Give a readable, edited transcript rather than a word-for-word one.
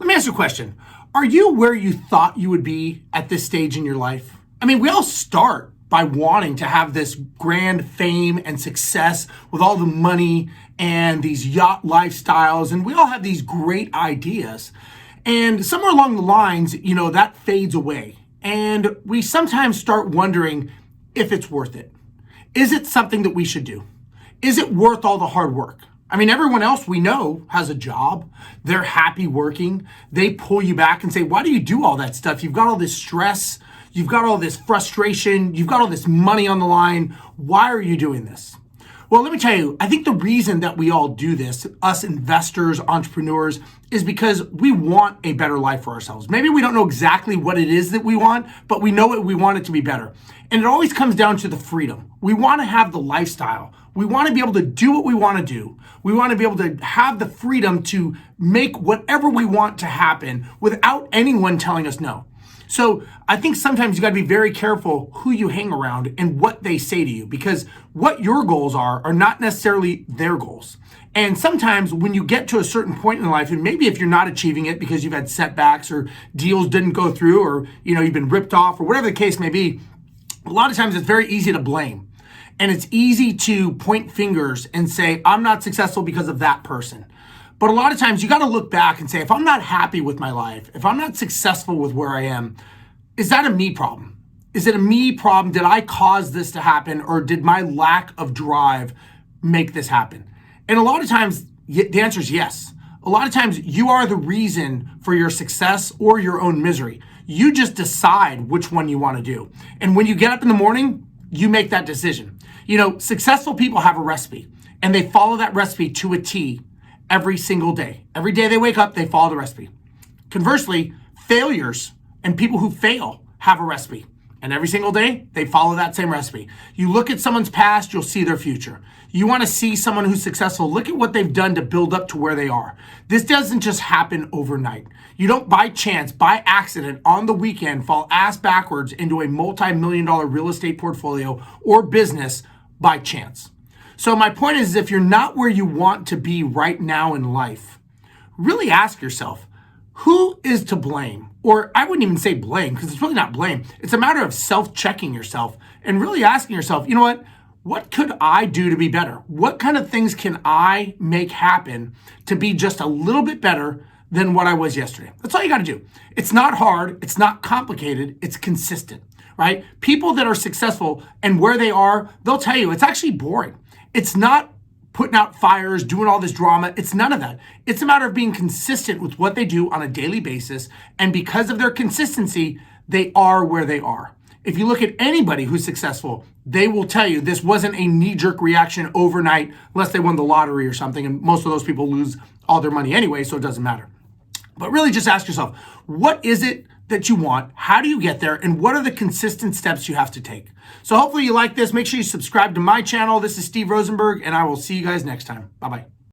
Let me ask you a question. Are you where you thought you would be at this stage in your life? I mean, we all start by wanting to have this grand fame and success with all the money and these yacht lifestyles, and we all have these great ideas. And somewhere along the lines, that fades away. And we sometimes start wondering if it's worth it. Is it something that we should do? Is it worth all the hard work? I mean, everyone else we know has a job. They're happy working. They pull you back and say, why do you do all that stuff? You've got all this stress. You've got all this frustration. You've got all this money on the line. Why are you doing this? Well, let me tell you, I think the reason that we all do this, us investors, entrepreneurs, is because we want a better life for ourselves. Maybe we don't know exactly what it is that we want, but we know we want it to be better. And it always comes down to the freedom. We want to have the lifestyle. We want to be able to do what we want to do. We want to be able to have the freedom to make whatever we want to happen without anyone telling us no. So I think sometimes you got to be very careful who you hang around and what they say to you, because what your goals are not necessarily their goals. And sometimes when you get to a certain point in life, and maybe if you're not achieving it because you've had setbacks or deals didn't go through, or you've been ripped off, or whatever the case may be, a lot of times it's very easy to blame. And it's easy to point fingers and say, I'm not successful because of that person. But a lot of times you got to look back and say, if I'm not happy with my life, if I'm not successful with where I am, is that a me problem? Is it a me problem? Did I cause this to happen, or did my lack of drive make this happen? And a lot of times the answer is yes. A lot of times you are the reason for your success or your own misery. You just decide which one you want to do. And when you get up in the morning, you make that decision. Successful people have a recipe, and they follow that recipe to a T every single day. Every day they wake up, they follow the recipe. Conversely, failures and people who fail have a recipe, and every single day they follow that same recipe. You look at someone's past, you'll see their future. You want to see someone who's successful, look at what they've done to build up to where they are. This doesn't just happen overnight. You don't by chance, by accident, on the weekend, fall ass backwards into a multi-million-dollar real estate portfolio or business by chance. So my point is, if you're not where you want to be right now in life, really ask yourself, who is to blame? Or I wouldn't even say blame, because it's really not blame. It's a matter of self-checking yourself and really asking yourself, what could I do to be better? What kind of things can I make happen to be just a little bit better than what I was yesterday? That's all you got to do. It's not hard. It's not complicated. It's consistent, right? People that are successful and where they are, they'll tell you it's actually boring. It's not putting out fires, doing all this drama. It's none of that. It's a matter of being consistent with what they do on a daily basis. And because of their consistency, they are where they are. If you look at anybody who's successful, they will tell you this wasn't a knee-jerk reaction overnight, unless they won the lottery or something. And most of those people lose all their money anyway, so it doesn't matter. But really just ask yourself, what is it that you want? How do you get there? And what are the consistent steps you have to take? So hopefully you like this. Make sure you subscribe to my channel. This is Steve Rozenberg, and I will see you guys next time. Bye-bye.